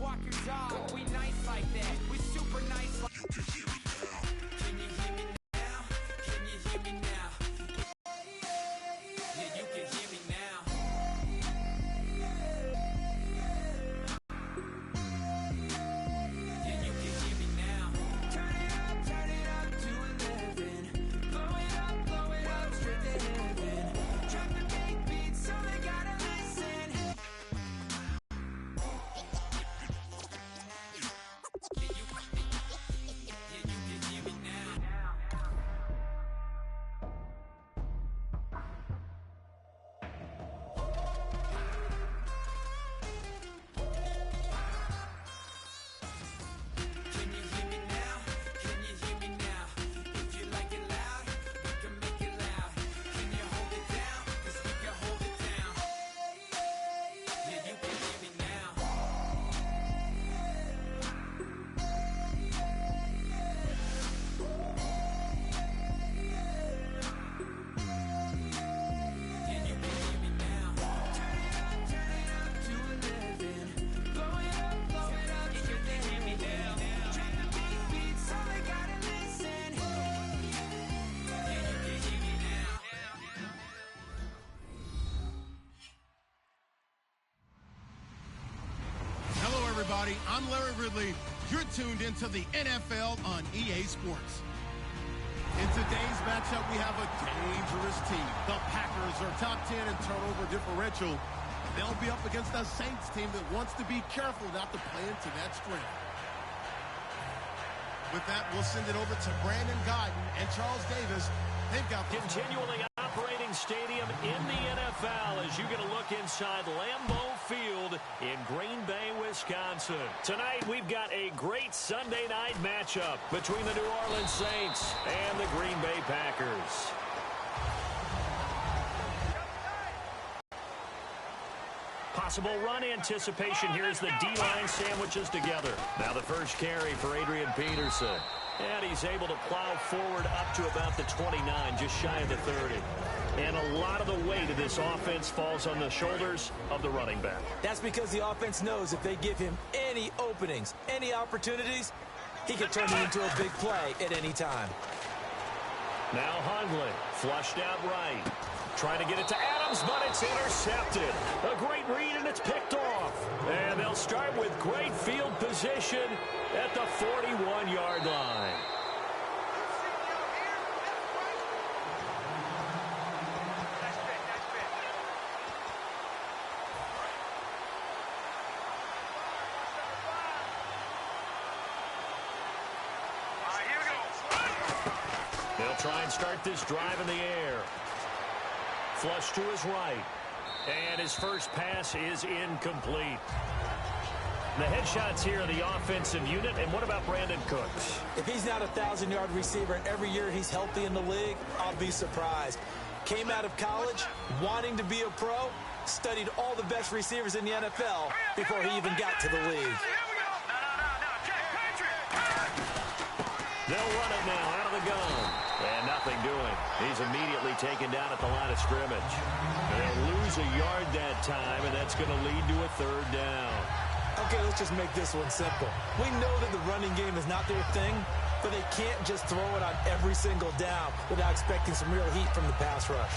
walk your dog. We nice like that. We super nice like that. Can you hear me now? Can you hear me now? Yeah, you can hear me now. Yeah, you can hear me now. Turn it up to 11. Blow it up, straight to heaven. Drop the big beat so they gotta listen. Everybody, I'm Larry Ridley. You're tuned into the NFL on EA Sports. In today's matchup, we have a dangerous team. The Packers are top 10 in turnover differential. They'll be up against a Saints team that wants to be careful not to play into that strength. With that, we'll send it over to Brandon Godden and Charles Davis. They've got the continually operating stadium in the NFL as you get a look inside Lambeau Field in Green Bay, Wisconsin. Tonight, we've got a great Sunday night matchup between the New Orleans Saints and the Green Bay Packers. Possible run anticipation here as the D-line sandwiches together. Now the first carry for Adrian Peterson. And he's able to plow forward up to about the 29, just shy of the 30. And a lot of the weight of this offense falls on the shoulders of the running back. That's because the offense knows if they give him any openings, any opportunities, he can turn it into a big play at any time. Now Hundley, flushed out right. Trying to get it to Adams, but it's intercepted. A great read, and it's picked off. And they'll start with great field position at the 41-yard line. They'll try and start this drive in the air. Flush to his right. And his first pass is incomplete. The headshots here are the offensive unit. And what about Brandon Cooks? If he's not a 1,000-yard receiver every year he's healthy in the league, I'll be surprised. Came out of college wanting to be a pro, studied all the best receivers in the NFL before he even got to the league. They'll run it now out of the gun. And nothing doing. He's immediately taken down at the line of scrimmage. They'll lose a yard that time, and that's going to lead to a third down. Okay, let's just make this one simple. We know that the running game is not their thing, but they can't just throw it on every single down without expecting some real heat from the pass rush.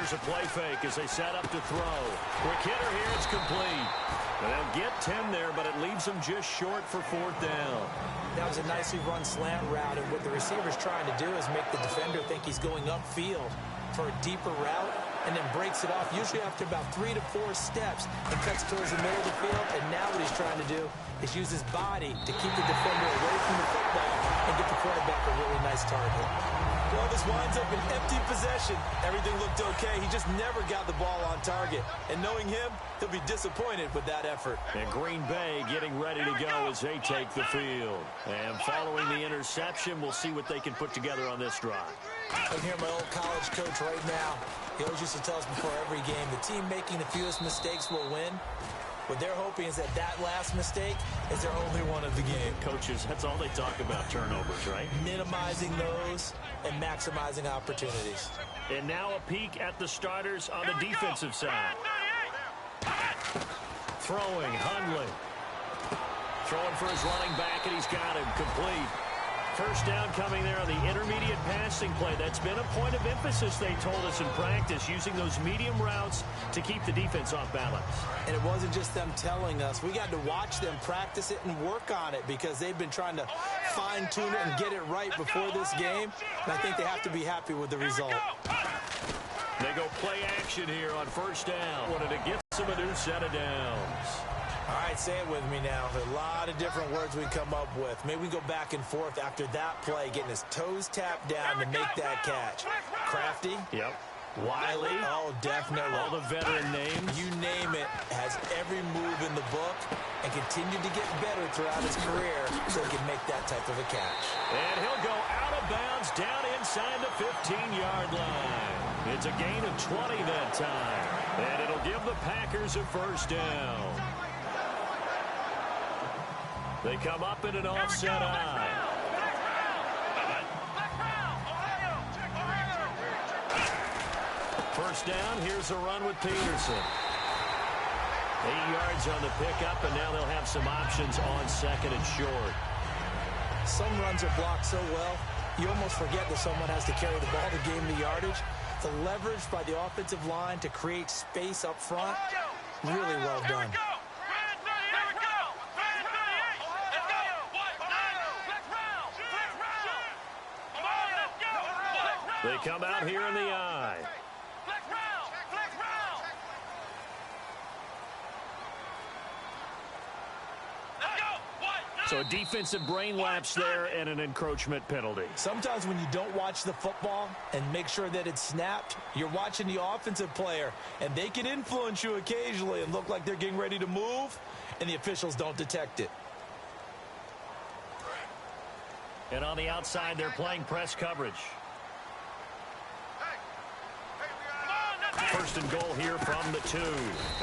A play fake as they set up to throw. Quick hitter here, it's complete. And they'll get 10 there, but it leaves them just short for fourth down. That was a nicely run slant route, and what the receiver's trying to do is make the defender think he's going upfield for a deeper route, and then breaks it off, usually after about 3 to 4 steps, and cuts towards the middle of the field. And now what he's trying to do is use his body to keep the defender away from the football and get the quarterback a really nice target. Well, this winds up an empty possession. Everything looked okay. He just never got the ball on target. And knowing him, he'll be disappointed with that effort. And Green Bay getting ready to go as they take the field. And following the interception, we'll see what they can put together on this drive. I can hear my old college coach right now. He always used to tell us before every game, the team making the fewest mistakes will win. What they're hoping is that that last mistake is their only one of the game. Coaches, that's all they talk about, turnovers, right? Minimizing those and maximizing opportunities. And now a peek at the starters on the defensive side. Throwing, Hundley. Throwing for his running back, and he's got him complete. First down coming there on the intermediate passing play. That's been a point of emphasis, they told us in practice, using those medium routes to keep the defense off balance. And it wasn't just them telling us. We got to watch them practice it and work on it because they've been trying to fine-tune it and get it right before this game. And I think they have to be happy with the result. They go play action here on first down. Wanted to get them a new set of downs. All right, say it with me now. There's a lot of different words we come up with. Maybe we go back and forth after that play, getting his toes tapped down to make that catch. Crafty. Yep. Wiley. Oh, definitely. All the veteran names. You name it. Has every move in the book and continued to get better throughout his career so he can make that type of a catch. And he'll go out of bounds down inside the 15-yard line. It's a gain of 20 that time. And it'll give the Packers a first down. They come up in an offset eye. First down, here's a run with Peterson. 8 yards on the pickup, and now they'll have some options on second and short. Some runs are blocked so well, you almost forget that someone has to carry the ball to gain the yardage. The leverage by the offensive line to create space up front, really well done. They come out here in the eye. So a defensive brain lapse there and an encroachment penalty. Sometimes when you don't watch the football and make sure that it's snapped, you're watching the offensive player, and they can influence you occasionally and look like they're getting ready to move, and the officials don't detect it. And on the outside, they're playing press coverage. First and goal here from the 2.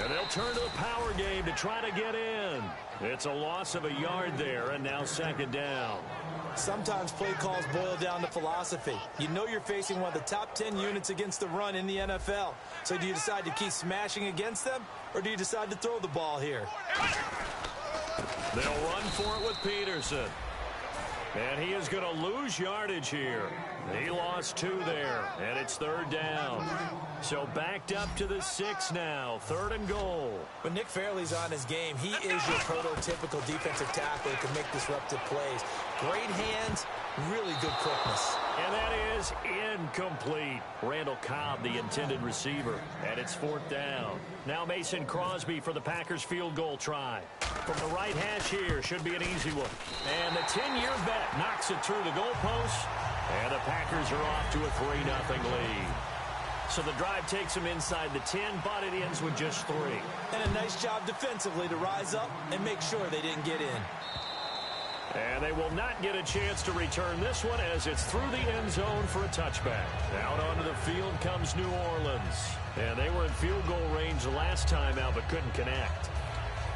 And they'll turn to the power game to try to get in. It's a loss of a yard there, and now second down. Sometimes play calls boil down to philosophy. You know you're facing one of the top 10 units against the run in the NFL. So do you decide to keep smashing against them, or do you decide to throw the ball here? They'll run for it with Peterson. And he is going to lose yardage here. He lost 2 there, and it's third down. So backed up to the 6 now, third and goal. When Nick Fairley's on his game, he is your prototypical defensive tackle who can make disruptive plays. Great hands, really good quickness. And that is incomplete. Randall Cobb, the intended receiver, and it's fourth down. Now Mason Crosby for the Packers field goal try. From the right hash here, should be an easy one. And the 10-year bet knocks it through the goalpost, and the Packers are off to a 3-0 lead. So the drive takes them inside the 10, but it ends with just 3. And a nice job defensively to rise up and make sure they didn't get in. And they will not get a chance to return this one as it's through the end zone for a touchback. Out onto the field comes New Orleans. And they were in field goal range the last time out but couldn't connect.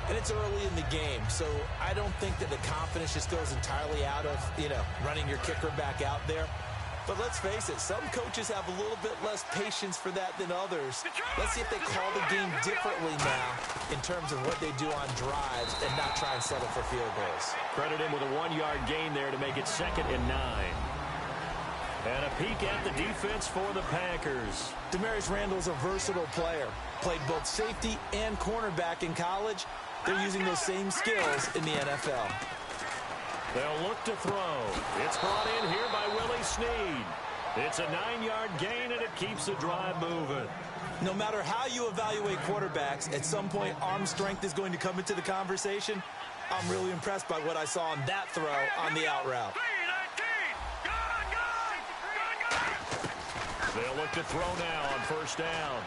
And it's early in the game, so I don't think that the confidence just goes entirely out of, running your kicker back out there. But let's face it, some coaches have a little bit less patience for that than others. Let's see if they call the game differently now in terms of what they do on drives and not try and settle for field goals. Credit him with a 1-yard gain there to make it 2nd and 9. And a peek at the defense for the Packers. Demarius Randall's a versatile player. Played both safety and cornerback in college. They're using those same skills in the NFL. They'll look to throw. It's brought in here by Willie Snead. It's a 9-yard gain, and it keeps the drive moving. No matter how you evaluate quarterbacks, at some point arm strength is going to come into the conversation. I'm really impressed by what I saw on that throw on the out route. They'll look to throw now on first down.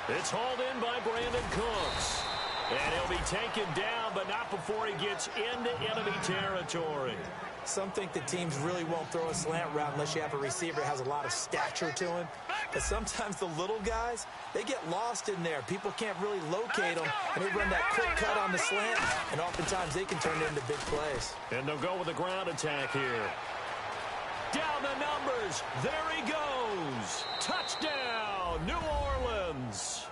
It's hauled in by Brandon Cooks. And he'll be taken down, but not before he gets into enemy territory. Some think that teams really won't throw a slant route unless you have a receiver that has a lot of stature to him. But sometimes the little guys, they get lost in there. People can't really locate them, and they run that quick cut on the slant, and oftentimes they can turn it into big plays. And they'll go with a ground attack here. Down the numbers. There he goes. Touchdown, New Orleans.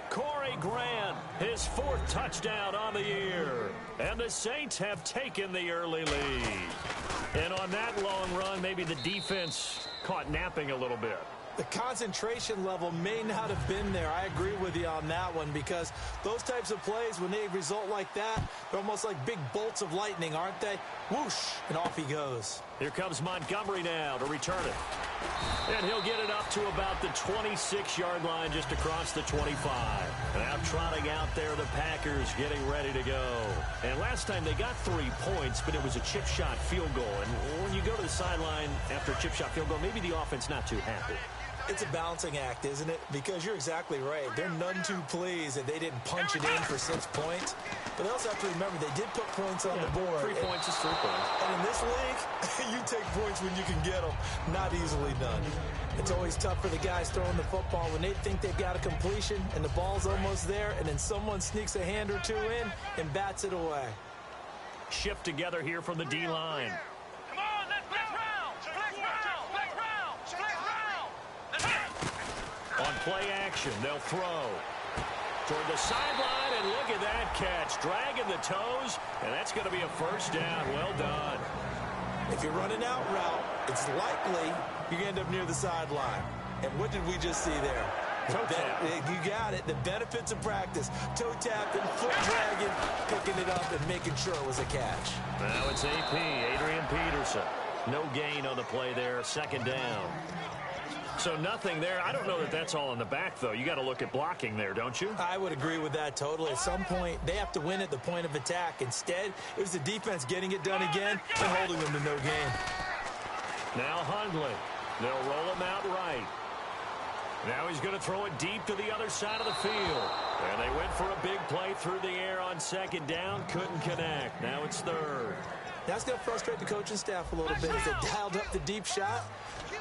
Corey Grant, his 4th touchdown on the year. And the Saints have taken the early lead. And on that long run, maybe the defense caught napping a little bit. The concentration level may not have been there. I agree with you on that one, because those types of plays, when they result like that, they're almost like big bolts of lightning, aren't they? Whoosh, and off he goes. Here comes Montgomery now to return it. And he'll get it up to about the 26-yard line, just across the 25. And now trotting out there, the Packers getting ready to go. And last time they got 3 points, but it was a chip shot field goal. And when you go to the sideline after a chip shot field goal, maybe the offense not too happy. It's a balancing act, isn't it? Because you're exactly right. They're none too pleased that they didn't punch it in for 6 points. But they also have to remember they did put points on the board. 3 points is 3 points. And in this league, you take points when you can get them. Not easily done. It's always tough for the guys throwing the football when they think they've got a completion and the ball's almost there, and then someone sneaks a hand or two in and bats it away. Shift together here from the D-line. On play action, they'll throw toward the sideline, and look at that catch. Dragging the toes, and that's going to be a first down. Well done. If you're running out route, it's likely you end up near the sideline. And what did we just see there? Toe tap. You got it. The benefits of practice. Toe tapping, foot dragging, picking it up, and making sure it was a catch. Now it's AP, Adrian Peterson. No gain on the play there, 2nd down. So nothing there. I don't know that that's all in the back, though. You got to look at blocking there, don't you? I would agree with that totally. At some point, they have to win at the point of attack. Instead, it was the defense getting it done again and holding them to no gain. Now Hundley. They'll roll him out right. Now he's going to throw it deep to the other side of the field. And they went for a big play through the air on 2nd down. Couldn't connect. Now it's 3rd. That's going to frustrate the coaching staff a little bit as they dialed up the deep shot.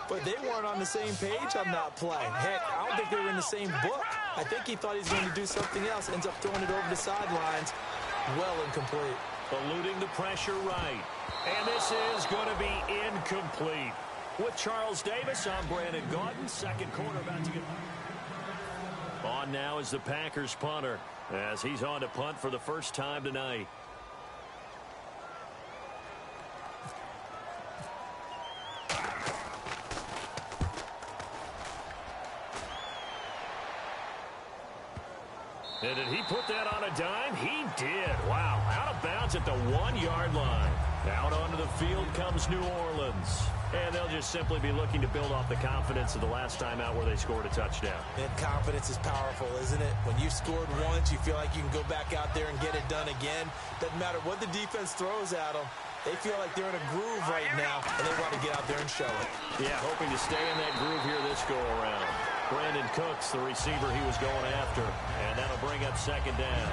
But they weren't on the same page on that play. Heck, I don't think they were in the same book. I think he thought he was going to do something else. Ends up throwing it over the sidelines. Well incomplete. Eluding the pressure right. And this is going to be incomplete. With Charles Davis, I'm Brandon Gaudin. 2nd quarter about to get on now is the Packers punter, as he's on to punt for the first time tonight. And did he put that on a dime? He did. Wow. Out of bounds at the 1-yard line. Out onto the field comes New Orleans. And they'll just simply be looking to build off the confidence of the last time out where they scored a touchdown. And confidence is powerful, isn't it? When you scored once, you feel like you can go back out there and get it done again. Doesn't matter what the defense throws at them. They feel like they're in a groove right now, and they want to get out there and show it. Yeah, hoping to stay in that groove here this go-around. Brandon Cooks, the receiver he was going after, and that'll bring up 2nd down.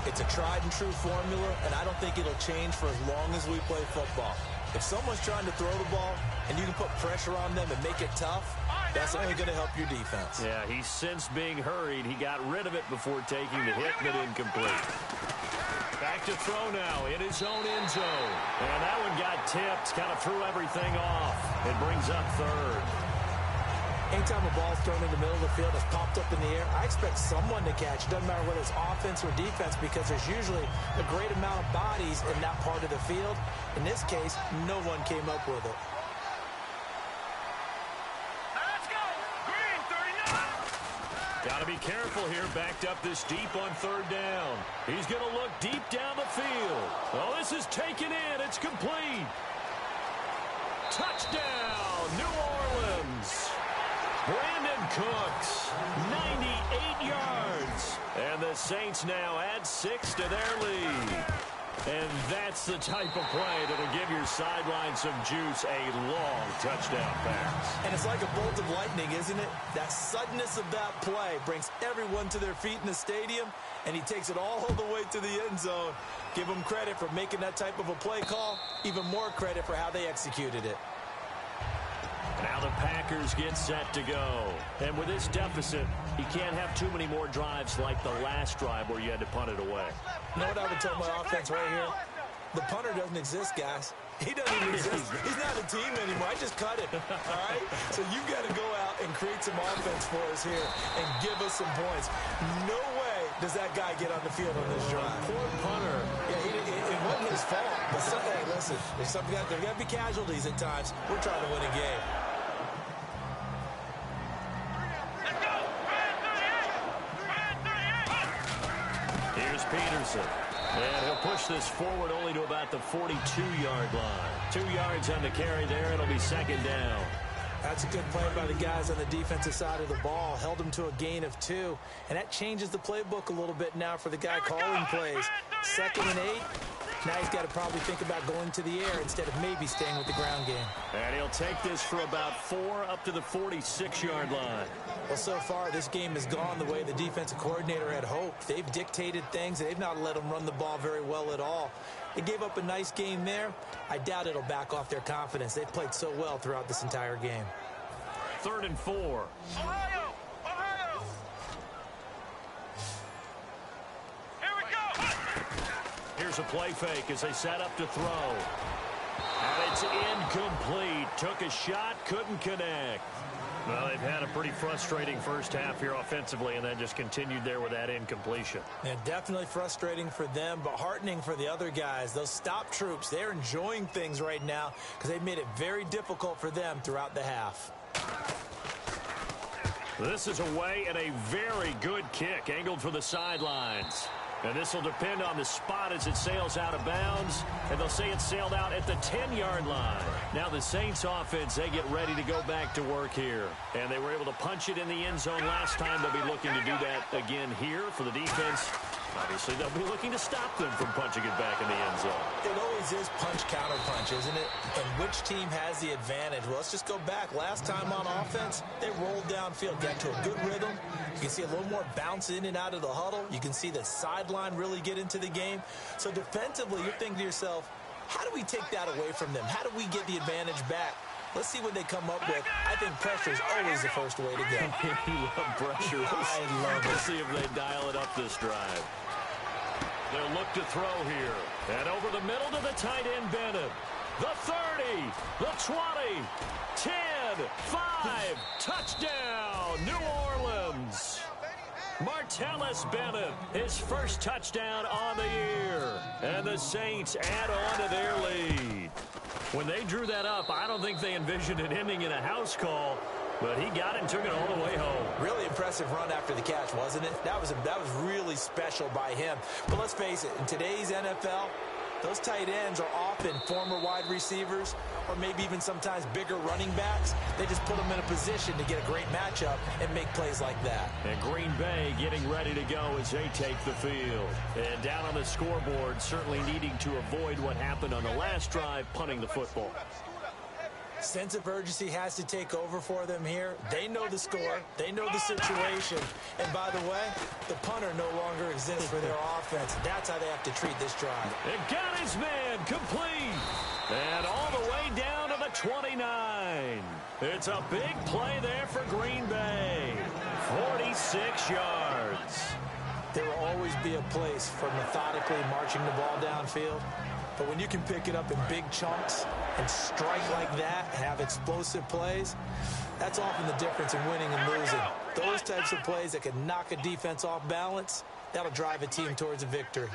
It's a tried-and-true formula, and I don't think it'll change for as long as we play football. If someone's trying to throw the ball and you can put pressure on them and make it tough, that's only going to help your defense. Yeah, he's since being hurried. He got rid of it before taking the hit, but incomplete. Back to throw now in his own end zone. And that one got tipped, kind of threw everything off. It brings up 3rd. Anytime a ball's thrown in the middle of the field, it's popped up in the air, I expect someone to catch. It doesn't matter whether it's offense or defense, because there's usually a great amount of bodies in that part of the field. In this case, no one came up with it. Let's go! Green 39! Got to be careful here, backed up this deep on 3rd down. He's going to look deep down the field. Oh, this is taken in. It's complete. Touchdown, New Orleans. Brandon Cooks, 98 yards. And the Saints now add 6 to their lead. And that's the type of play that'll give your sideline some juice, a long touchdown pass. And it's like a bolt of lightning, isn't it? That suddenness of that play brings everyone to their feet in the stadium, and he takes it all the way to the end zone. Give him credit for making that type of a play call, even more credit for how they executed it. Now the Packers get set to go. And with this deficit, you can't have too many more drives like the last drive where you had to punt it away. You know what I would tell my offense right here? The punter doesn't exist, guys. He doesn't even exist. He's not a team anymore. I just cut it, all right? So you've got to go out and create some offense for us here and give us some points. No way does that guy get on the field on this drive. Poor punter. Yeah, it wasn't his fault. But hey, listen, there's got to be casualties at times. We're trying to win a game. Here's Peterson. And he'll push this forward only to about the 42-yard line. 2 yards on the carry there. It'll be second down. That's a good play by the guys on the defensive side of the ball. Held them to a gain of 2. And that changes the playbook a little bit now for the guy calling plays. 2nd and 8. Now he's got to probably think about going to the air instead of maybe staying with the ground game. And he'll take this for about 4 up to the 46-yard line. Well, so far, this game has gone the way the defensive coordinator had hoped. They've dictated things. They've not let them run the ball very well at all. They gave up a nice game there. I doubt it'll back off their confidence. They've played so well throughout this entire game. 3rd and 4. Ohio! Ohio! Here we go! Here's a play fake as they set up to throw. And it's incomplete. Took a shot, couldn't connect. Well, they've had a pretty frustrating first half here offensively, and then just continued there with that incompletion. Yeah, definitely frustrating for them, but heartening for the other guys. Those stop troops, they're enjoying things right now because they've made it very difficult for them throughout the half. This is away and a very good kick, angled for the sidelines. And this will depend on the spot as it sails out of bounds. And they'll say it sailed out at the 10-yard line. Now the Saints offense, they get ready to go back to work here. And they were able to punch it in the end zone last time. They'll be looking to do that again here for the defense. Obviously, they'll be looking to stop them from punching it back in the end zone. It always is punch-counter-punch, isn't it? And which team has the advantage? Well, let's just go back. Last time on offense, they rolled downfield, got to a good rhythm. You can see a little more bounce in and out of the huddle. You can see the sideline really get into the game. So defensively, you're thinking to yourself, how do we take that away from them? How do we get the advantage back? Let's see what they come up with. I think pressure is always the first way to go. You love pressure. I love it. Let's see if they dial it up this drive. They'll look to throw here. And over the middle to the tight end, Bennett. The 30, the 20, 10, 5, touchdown, New Orleans. Martellus Bennett, his first touchdown on the year. And the Saints add on to their lead. When they drew that up, I don't think they envisioned it ending in a house call. But he got it and took it all the way home. Really impressive run after the catch, wasn't it? That was really special by him. But let's face it, in today's NFL, those tight ends are often former wide receivers or maybe even sometimes bigger running backs. They just put them in a position to get a great matchup and make plays like that. And Green Bay getting ready to go as they take the field. And down on the scoreboard, certainly needing to avoid what happened on the last drive, punting the football. Sense of urgency has to take over for them here. They know the score. They know the situation. And by the way, the punter no longer exists for their offense. That's how they have to treat this drive. It got his man complete. And all the way down to the 29. It's a big play there for Green Bay. 46 yards. There will always be a place for methodically marching the ball downfield. But when you can pick it up in big chunks and strike like that, have explosive plays, that's often the difference in winning and losing. Those types of plays that can knock a defense off balance, that'll drive a team towards a victory.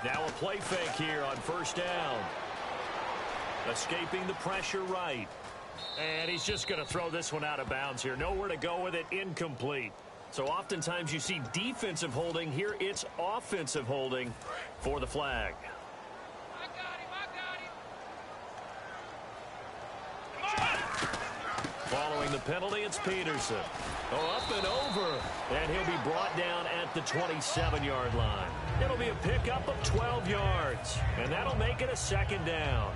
Now a play fake here on first down. Escaping the pressure right. And he's just going to throw this one out of bounds here. Nowhere to go with it, incomplete. So oftentimes you see defensive holding. Here it's offensive holding for the flag. I got him. Following the penalty, it's Peterson. Oh, up and over. And he'll be brought down at at the 27-yard line. It'll be a pickup of 12 yards, and that'll make it a second down.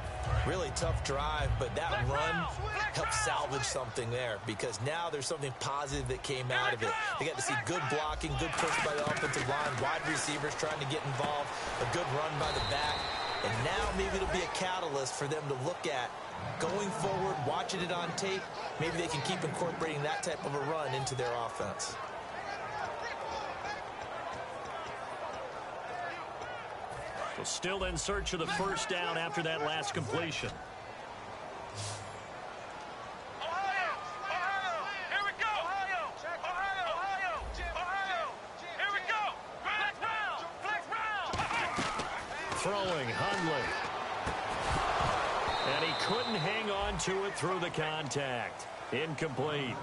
Really tough drive, but that run helped salvage something there because now there's something positive that came out of it. They got to see good blocking, good push by the offensive line, wide receivers trying to get involved, a good run by the back, and now maybe it'll be a catalyst for them to look at going forward, watching it on tape. Maybe they can keep incorporating that type of a run into their offense. So still in search of the first down after that last completion. Ohio! Ohio! Here we go! Ohio! Ohio! Ohio! Ohio! Here we go! Flex round! Flex round! Throwing Hundley. And he couldn't hang on to it through the contact. Incomplete.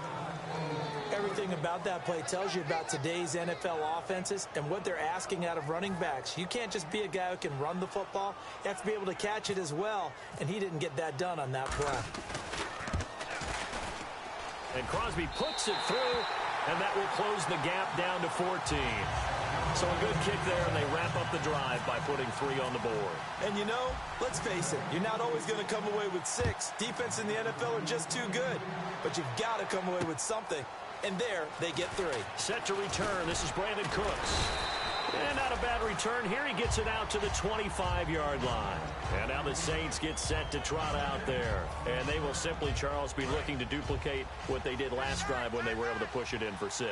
Everything about that play tells you about today's NFL offenses and what they're asking out of running backs. You can't just be a guy who can run the football. You have to be able to catch it as well, and he didn't get that done on that play. And Crosby puts it through, and that will close the gap down to 14. So a good kick there, and they wrap up the drive by putting 3 on the board. And you know, let's face it, you're not always going to come away with 6. Defense in the NFL are just too good. But you've got to come away with something. And there, they get 3. Set to return. This is Brandon Cooks. And not a bad return. Here he gets it out to the 25-yard line. And now the Saints get set to trot out there. And they will simply, Charles, be looking to duplicate what they did last drive when they were able to push it in for 6.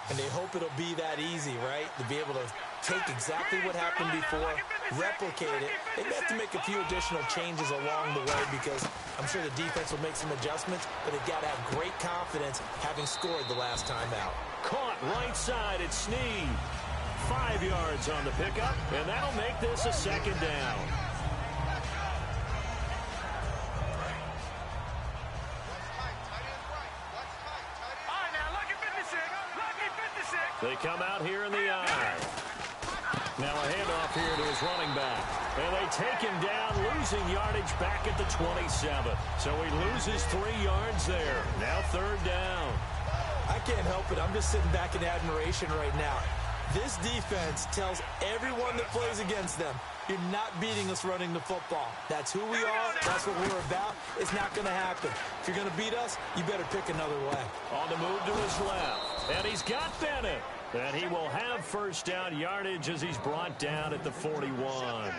And they hope it'll be that easy, right? To be able to take exactly what happened before, replicate it. They have to make a few additional changes along the way because I'm sure the defense will make some adjustments, but they've got to have great confidence having scored the last time out. Caught right side at Snead. 5 yards on the pickup, and that'll make this a second down. They come out here in the eye. Now a handoff here to his running back. And they take him down, losing yardage back at the 27. So he loses 3 yards there. Now third down. I can't help it. I'm just sitting back in admiration right now. This defense tells everyone that plays against them, you're not beating us running the football. That's who we are. That's what we're about. It's not going to happen. If you're going to beat us, you better pick another way. On the move to his left. And he's got Bennett. And he will have first down yardage as he's brought down at the 41.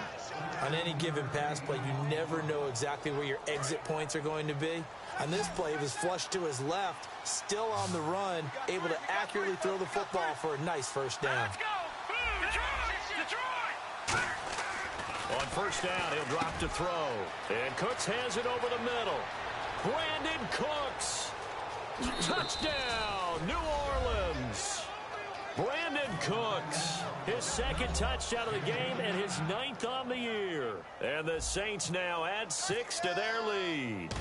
On any given pass play, you never know exactly where your exit points are going to be. On this play, he was flushed to his left, still on the run, able to accurately throw the football for a nice first down. Let's go! Detroit! On first down, he'll drop to throw. And Cooks has it over the middle. Brandon Cooks. Touchdown, New Orleans. Brandon Cooks, his second touchdown of the game and his 9th on the year. And the Saints now add 6 to their lead.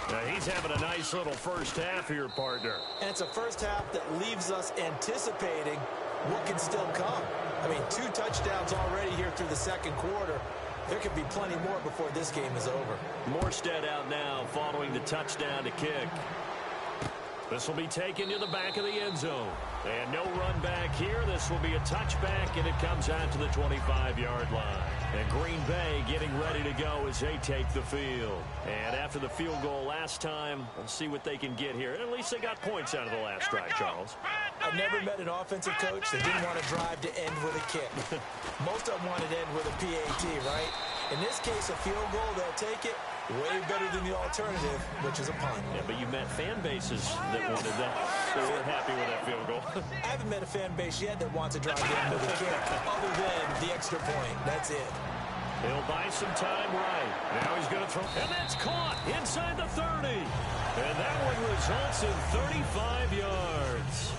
Now he's having a nice little first half here, partner. And it's a first half that leaves us anticipating what can still come. I mean, 2 touchdowns already here through the second quarter. There could be plenty more before this game is over. Morstead out now following the touchdown to kick. This will be taken to the back of the end zone. And no run back here. This will be a touchback, and it comes out to the 25-yard line. And Green Bay getting ready to go as they take the field. And after the field goal last time, we'll see what they can get here. At least they got points out of the last drive, Charles. I've never met an offensive coach that didn't want to drive to end with a kick. Most of them wanted to end with a PAT, right? In this case, a field goal, they'll take it. Way better than the alternative, which is a punt. Yeah, but you met fan bases that wanted that. They were happy with that field goal. I haven't met a fan base yet that wants to drive in with a kick, other than the extra point. That's it. He'll buy some time right. Now he's going to throw. And that's caught inside the 30. And that one results in 35 yards.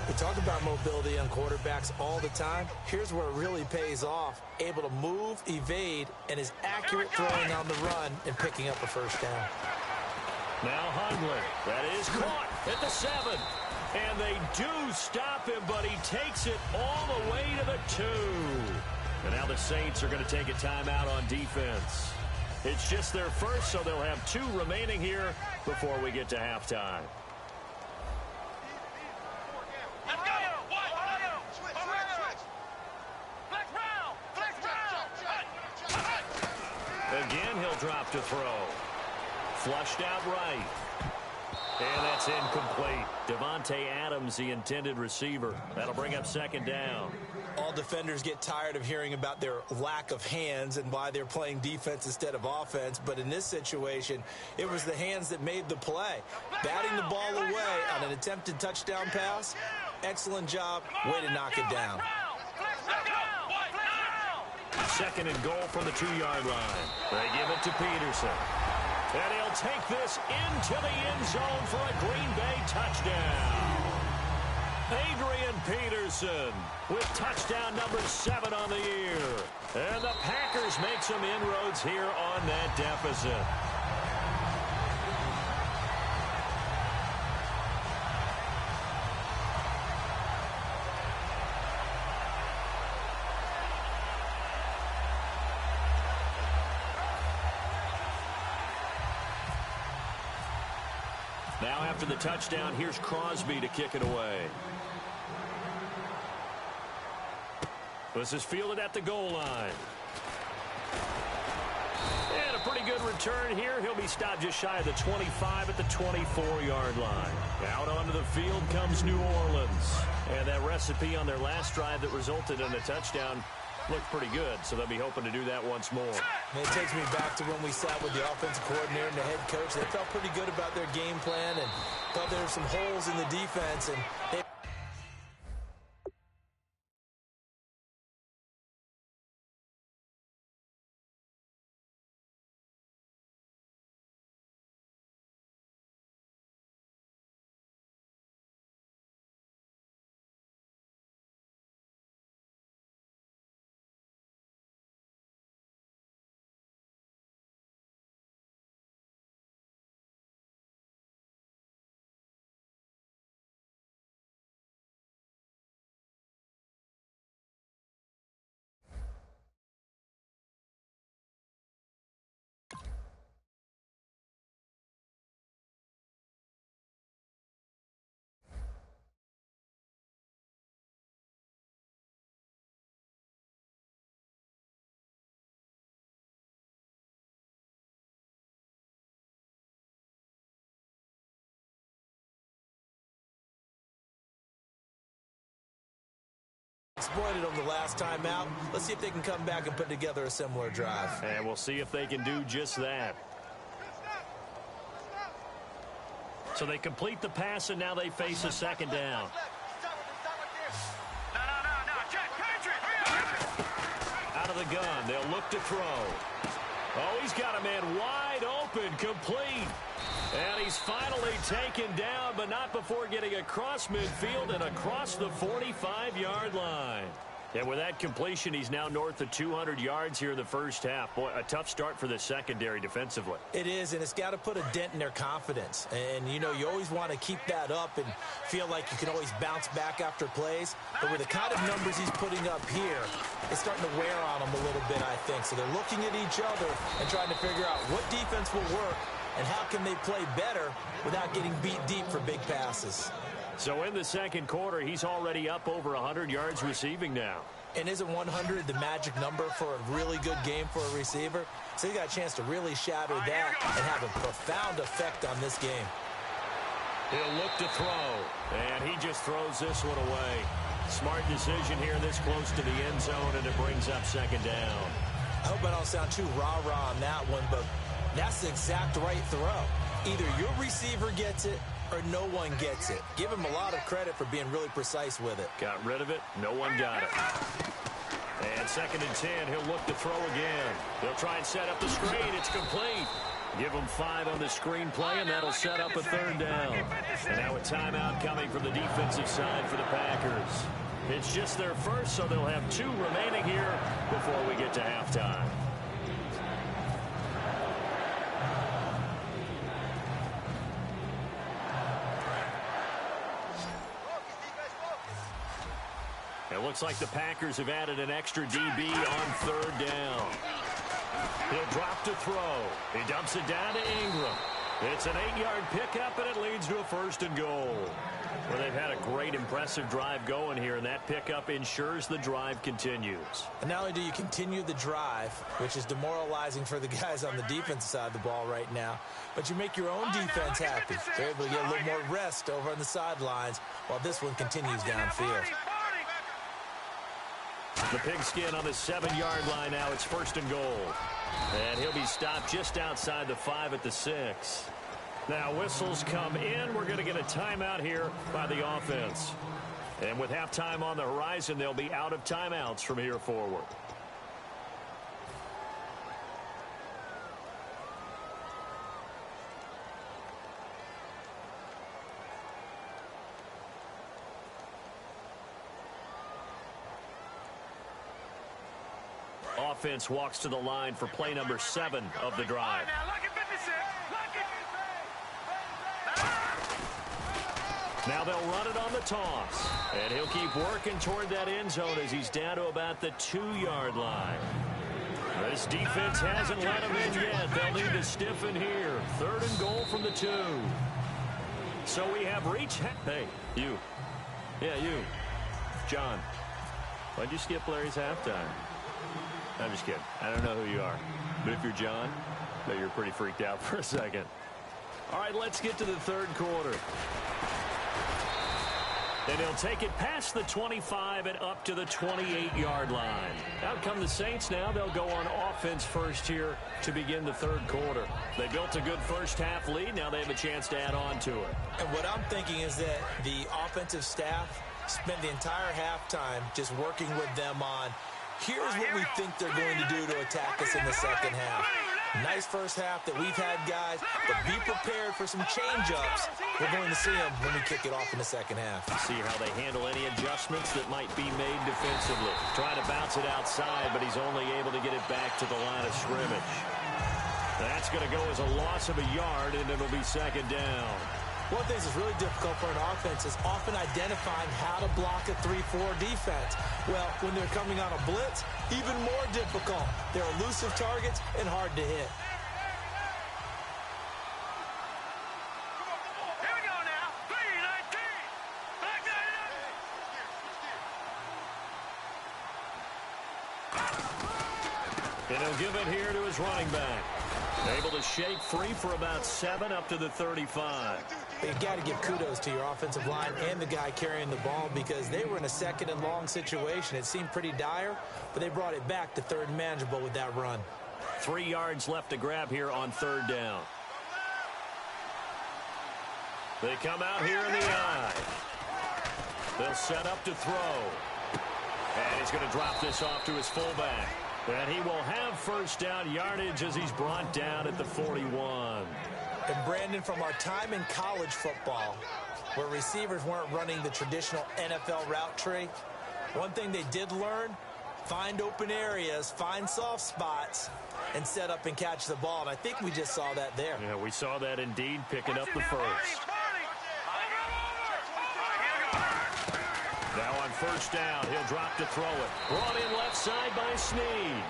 We talk about mobility on quarterbacks all the time. Here's where it really pays off. Able to move, evade, and is accurate throwing on the run and picking up a first down. Now Hundley. That is caught at the 7. And they do stop him, but he takes it all the way to the 2. And now the Saints are going to take a timeout on defense. It's just their first, so they'll have 2 remaining here before we get to halftime. Let's go! Ohio! Ohio! drop to throw. Flushed out right. And that's incomplete. Devontae Adams, the intended receiver. That'll bring up second down. All defenders get tired of hearing about their lack of hands and why they're playing defense instead of offense. But in this situation, it was the hands that made the play. Batting the ball away on an attempted touchdown pass. Excellent job. Way to knock it down. Second and goal from the 2-yard line. They give it to Peterson. And he'll take this into the end zone for a Green Bay touchdown. Adrian Peterson with touchdown number 7 on the year. And the Packers make some inroads here on that deficit. Now after the touchdown, here's Crosby to kick it away. This is fielded at the goal line. And a pretty good return here. He'll be stopped just shy of the 25 at the 24-yard line. Out onto the field comes New Orleans. And that recipe on their last drive that resulted in a touchdown looked pretty good, so they'll be hoping to do that once more. And it takes me back to when we sat with the offensive coordinator and the head coach. They felt pretty good about their game plan and thought there were some holes in the defense. And exploited them the last time out. Let's see if they can come back and put together a similar drive. And we'll see if they can do just that. So they complete the pass, and now they face a second down. Out of the gun, they'll look to throw. Oh, he's got a man wide open, complete. And he's finally taken down, but not before getting across midfield and across the 45-yard line. And with that completion, he's now north of 200 yards here in the first half. Boy, a tough start for the secondary defensively. It is, and it's got to put a dent in their confidence. And, you know, you always want to keep that up and feel like you can always bounce back after plays. But with the kind of numbers he's putting up here, it's starting to wear on them a little bit, I think. So they're looking at each other and trying to figure out what defense will work and how can they play better without getting beat deep for big passes. So in the second quarter, he's already up over 100 yards receiving now. And isn't 100 the magic number for a really good game for a receiver? So he got a chance to really shatter that and have a profound effect on this game. He'll look to throw, and he just throws this one away. Smart decision here this close to the end zone, and it brings up second down. I hope I don't sound too rah-rah on that one, but that's the exact right throw. Either your receiver gets it or no one gets it. Give him a lot of credit for being really precise with it. Got rid of it. No one got it. And second and 10, he'll look to throw again. He'll try and set up the screen. It's complete. Give him 5 on the screen play, and that'll set up a third down. And now a timeout coming from the defensive side for the Packers. It's just their first, so they'll have 2 remaining here before we get to halftime. It looks like the Packers have added an extra DB on third down. He'll drop to throw. He dumps it down to Ingram. It's an 8-yard pickup, and it leads to a 1st and goal. Well, they've had a great, impressive drive going here, and that pickup ensures the drive continues. And not only do you continue the drive, which is demoralizing for the guys on the defensive side of the ball right now, but you make your own defense happy. They're able to get a little more rest over on the sidelines while this one continues downfield. The pigskin on the 7-yard line now. It's 1st and goal. And he'll be stopped just outside the 5 at the 6. Now whistles come in. We're going to get a timeout here by the offense. And with halftime on the horizon, they'll be out of timeouts from here forward. Offense walks to the line for play number 7 of the drive. Now they'll run it on the toss. And he'll keep working toward that end zone as he's down to about the 2-yard line. This defense hasn't let him in yet. They'll need to stiffen here. 3rd and goal from the 2. So we have reached... Hey, you. Yeah, you. John. Why'd you skip Larry's halftime? I'm just kidding. I don't know who you are. But if you're John, I bet you're pretty freaked out for a second. All right, let's get to the 3rd quarter. And he'll take it past the 25 and up to the 28-yard line. Out come the Saints now. They'll go on offense first here to begin the 3rd quarter. They built a good first-half lead. Now they have a chance to add on to it. And what I'm thinking is that the offensive staff spent the entire halftime just working with them on, here's what we think they're going to do to attack us in the second half. Nice first half that we've had, guys, but be prepared for some change-ups. We're going to see them when we kick it off in the second half. See how they handle any adjustments that might be made defensively. Trying to bounce it outside, but he's only able to get it back to the line of scrimmage. That's going to go as a loss of a yard, and it'll be 2nd down. One of the things that's really difficult for an offense is often identifying how to block a 3-4 defense. Well, when they're coming on a blitz, even more difficult. They're elusive targets and hard to hit. Here we go now. 3-19. Back that up. And he'll give it here to his running back. Able to shake free for about 7 up to the 35. You've got to give kudos to your offensive line and the guy carrying the ball because they were in a 2nd and long situation. It seemed pretty dire, but they brought it back to 3rd and manageable with that run. 3 yards left to grab here on 3rd down. They come out here in the eye. They'll set up to throw. And he's going to drop this off to his fullback. And he will have 1st down yardage as he's brought down at the 41. And Brandon, from our time in college football, where receivers weren't running the traditional NFL route tree, one thing they did learn, find open areas, find soft spots, and set up and catch the ball. And I think we just saw that there. Yeah, we saw that indeed, picking up the 1st. Now on 1st down, he'll drop to throw it. Brought in left side by Snead.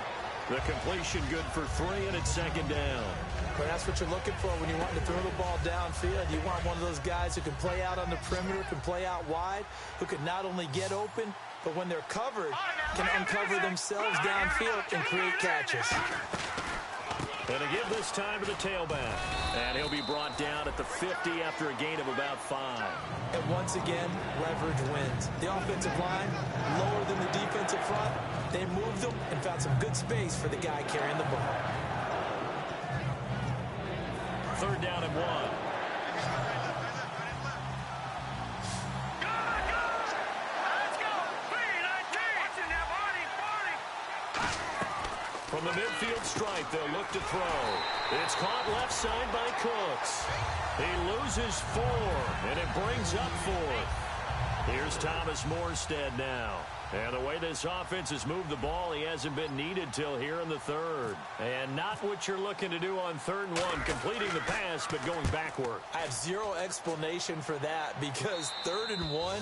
The completion good for 3, and it's 2nd down. But that's what you're looking for when you want to throw the ball downfield. You want one of those guys who can play out on the perimeter, can play out wide, who can not only get open, but when they're covered, can uncover themselves downfield and create catches. And to give this time to the tailback. And he'll be brought down at the 50 after a gain of about 5. And once again, leverage wins. The offensive line, lower than the defensive front. They moved them and found some good space for the guy carrying the ball. 3rd down and 1. From the midfield stripe, they'll look to throw. It's caught left side by Cooks. He loses 4, and it brings up 4th. Here's Thomas Morstead now. And the way this offense has moved the ball, he hasn't been needed till here in the 3rd. And not what you're looking to do on 3rd and 1, completing the pass, but going backward. I have zero explanation for that because 3rd and 1,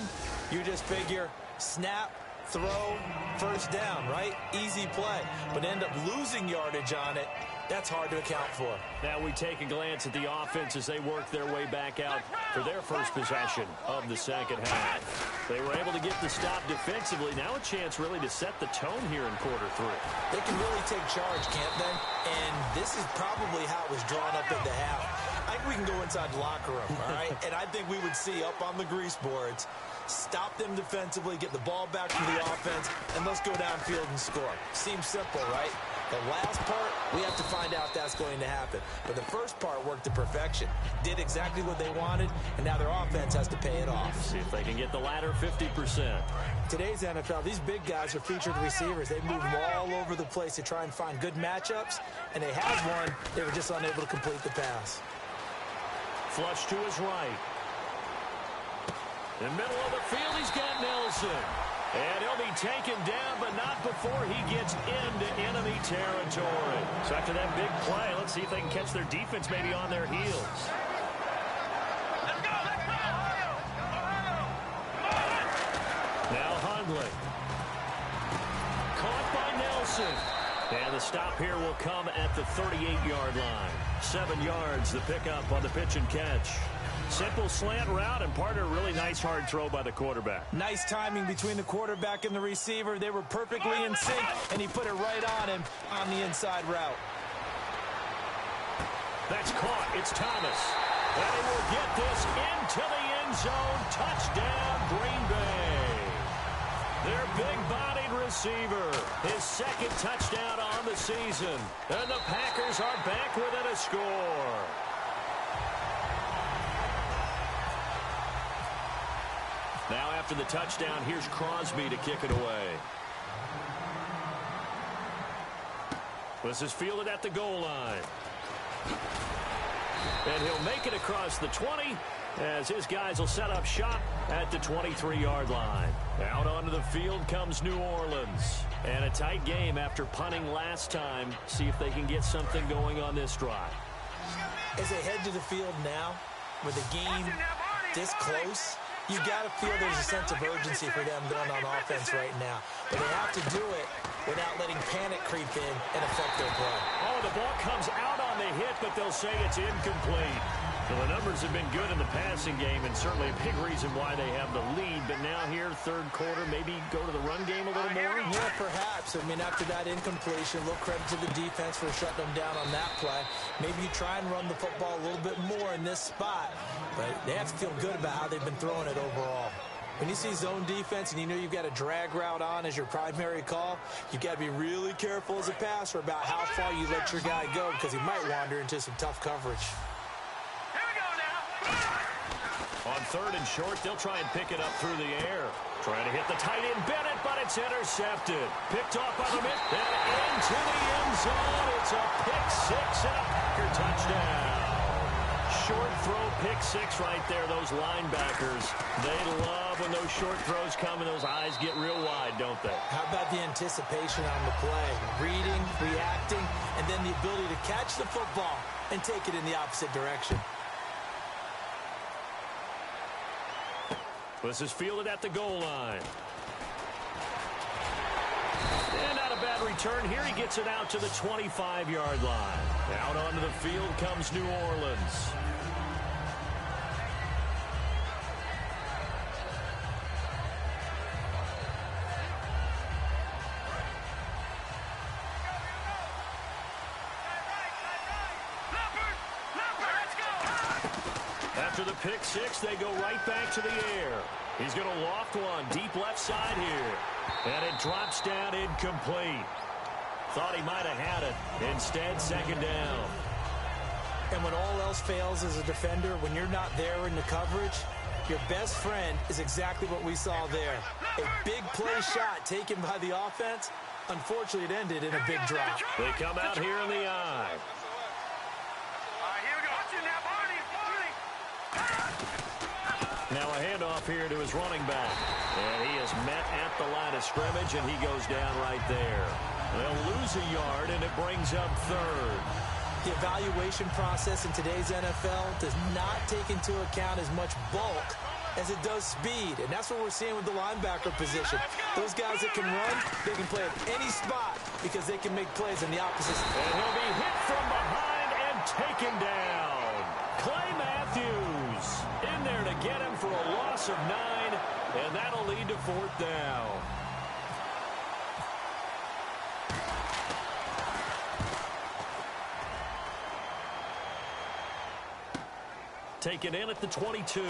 you just figure snap, throw, 1st down, right? Easy play. But end up losing yardage on it That's hard to account for. Now we take a glance at the offense as they work their way back out for their first possession of the second half. They were able to get the stop defensively. Now a chance really to set the tone here in quarter 3. They can really take charge, can't they? And this is probably how it was drawn up at the half. I think we can go inside the locker room, all right? And I think we would see up on the grease boards, stop them defensively, get the ball back to the offense, and let's go downfield and score. Seems simple, right? The last part, we have to find out if that's going to happen. But the first part worked to perfection. Did exactly what they wanted, and now their offense has to pay it off. See if they can get the latter 50%. Today's NFL, these big guys are featured receivers. They move them all over the place to try and find good matchups, and they had one. They were just unable to complete the pass. Flush to his right. In the middle of the field, he's got Nelson. And he'll be taken down, but not before he gets into enemy territory. So after that big play, let's see if they can catch their defense maybe on their heels. Let's go, Ohio! Now Hundley. Caught by Nelson. And the stop here will come at the 38-yard line. 7 yards, the pickup on the pitch and catch. Simple slant route, and partner, really nice hard throw by the quarterback. Nice timing between the quarterback and the receiver. They were perfectly in sync, and he put it right on him on the inside route. That's caught. It's Thomas. And he will get this into the end zone. Touchdown, Green Bay. Their big-bodied receiver. His second touchdown on the season. And the Packers are back within a score. Now after the touchdown, here's Crosby to kick it away. This is fielded at the goal line. And he'll make it across the 20 as his guys will set up shop at the 23-yard line. Out onto the field comes New Orleans. And a tight game after punting last time. See if they can get something going on this drive. As they head to the field now, with the game this close, you got to feel there's a sense of urgency for them going on offense right now. But they have to do it without letting panic creep in and affect their play. Oh, the ball comes out on the hit, but they'll say it's incomplete. Well, the numbers have been good in the passing game, and certainly a big reason why they have the lead. But now here, third quarter, maybe go to the run game a little more? Yeah, perhaps. I mean, after that incompletion, a little credit to the defense for shutting them down on that play. Maybe you try and run the football a little bit more in this spot. But they have to feel good about how they've been throwing it overall. When you see zone defense and you know you've got a drag route on as your primary call, you've got to be really careful as a passer about how far you let your guy go because he might wander into some tough coverage. On third and short, they'll try and pick it up through the air. Trying to hit the tight end, Bennett, but it's intercepted. Picked off by the mid, and into the end zone. It's a pick six and a Packer touchdown. Short throw, pick six right there. Those linebackers, they love when those short throws come and those eyes get real wide, don't they? How about the anticipation on the play? Reading, reacting, and then the ability to catch the football and take it in the opposite direction. This is fielded at the goal line. And not a bad return here. He gets it out to the 25-yard line. Out onto the field comes New Orleans. After the pick six, they go right back to the air. He's going to loft one deep left side here. And it drops down incomplete. Thought he might have had it. Instead, second down. And when all else fails as a defender, when you're not there in the coverage, your best friend is exactly what we saw there. A big play shot taken by the offense. Unfortunately, it ended in a big drop. They come out here in the eye. Now a handoff here to his running back. And he is met at the line of scrimmage, and he goes down right there. They'll lose a yard, and it brings up third. The evaluation process in today's NFL does not take into account as much bulk as it does speed, and that's what we're seeing with the linebacker position. Those guys that can run, they can play at any spot because they can make plays on the opposite side. And he'll be hit from behind and taken down. Clay Matthews in there to get him for a loss of 9, and that'll lead to 4th down. Taken in at the 22.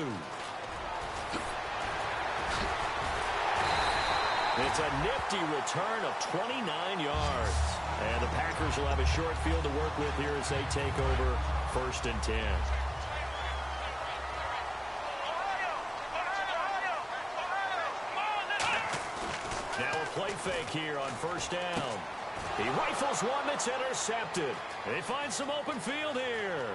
It's a nifty return of 29 yards. And the Packers will have a short field to work with here as they take over 1st and 10. Now a play fake here on 1st down. He rifles one that's intercepted. They find some open field here.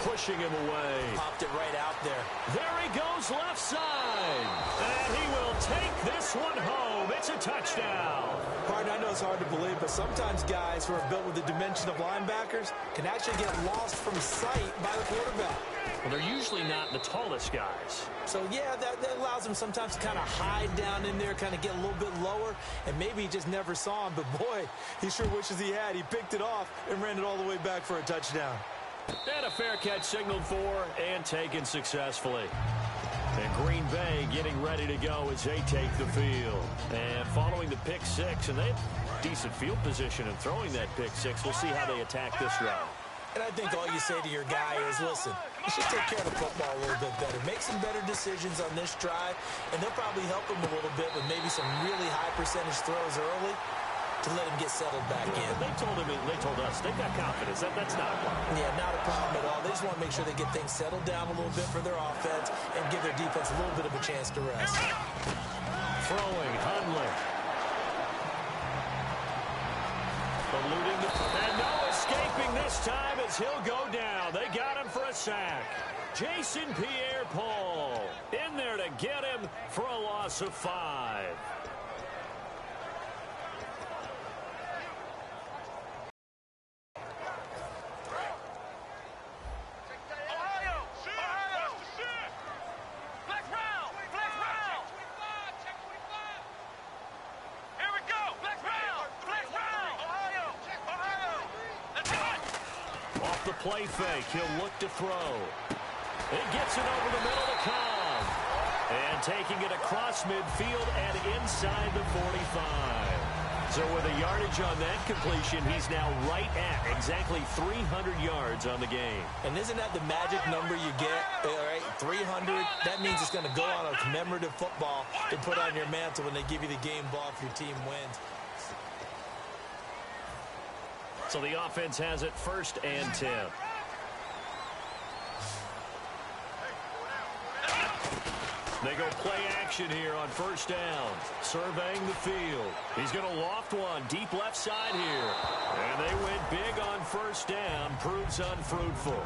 Pushing him away. Popped it right out there. There he goes left side. And he will take this one home. It's a touchdown. Pardon, I know it's hard to believe, but sometimes guys who are built with the dimension of linebackers can actually get lost from sight by the quarterback. Well, they're usually not the tallest guys. So, yeah, that allows them sometimes to kind of hide down in there, kind of get a little bit lower, and maybe he just never saw him. But, boy, he sure wishes he had. He picked it off and ran it all the way back for a touchdown. And a fair catch signaled for and taken successfully. And Green Bay getting ready to go as they take the field. And following the pick 6, and they have decent field position in throwing that pick 6. We'll see how they attack this route. And I think all you say to your guy is, listen, you should take care of the football a little bit better. Make some better decisions on this drive, and they'll probably help him a little bit with maybe some really high percentage throws early to let him get settled back in. They told us they've got confidence. That's not a problem. Yeah, not a problem at all. They just want to make sure they get things settled down a little bit for their offense and give their defense a little bit of a chance to rest. Throwing, Hundley. Eluding the... And no escaping this time as he'll go down. They got him for a sack. Jason Pierre-Paul in there to get him for a loss of 5. The play fake. He'll look to throw. He gets it over the middle to Cobb. And taking it across midfield and inside the 45. So with a yardage on that completion, he's now right at exactly 300 yards on the game. And isn't that the magic number you get? All right, 300. That means it's going to go on a commemorative football to put on your mantle when they give you the game ball if your team wins. So the offense has it 1st and 10. They go play action here on 1st down. Surveying the field. He's going to loft one deep left side here. And they went big on 1st down. Proves unfruitful.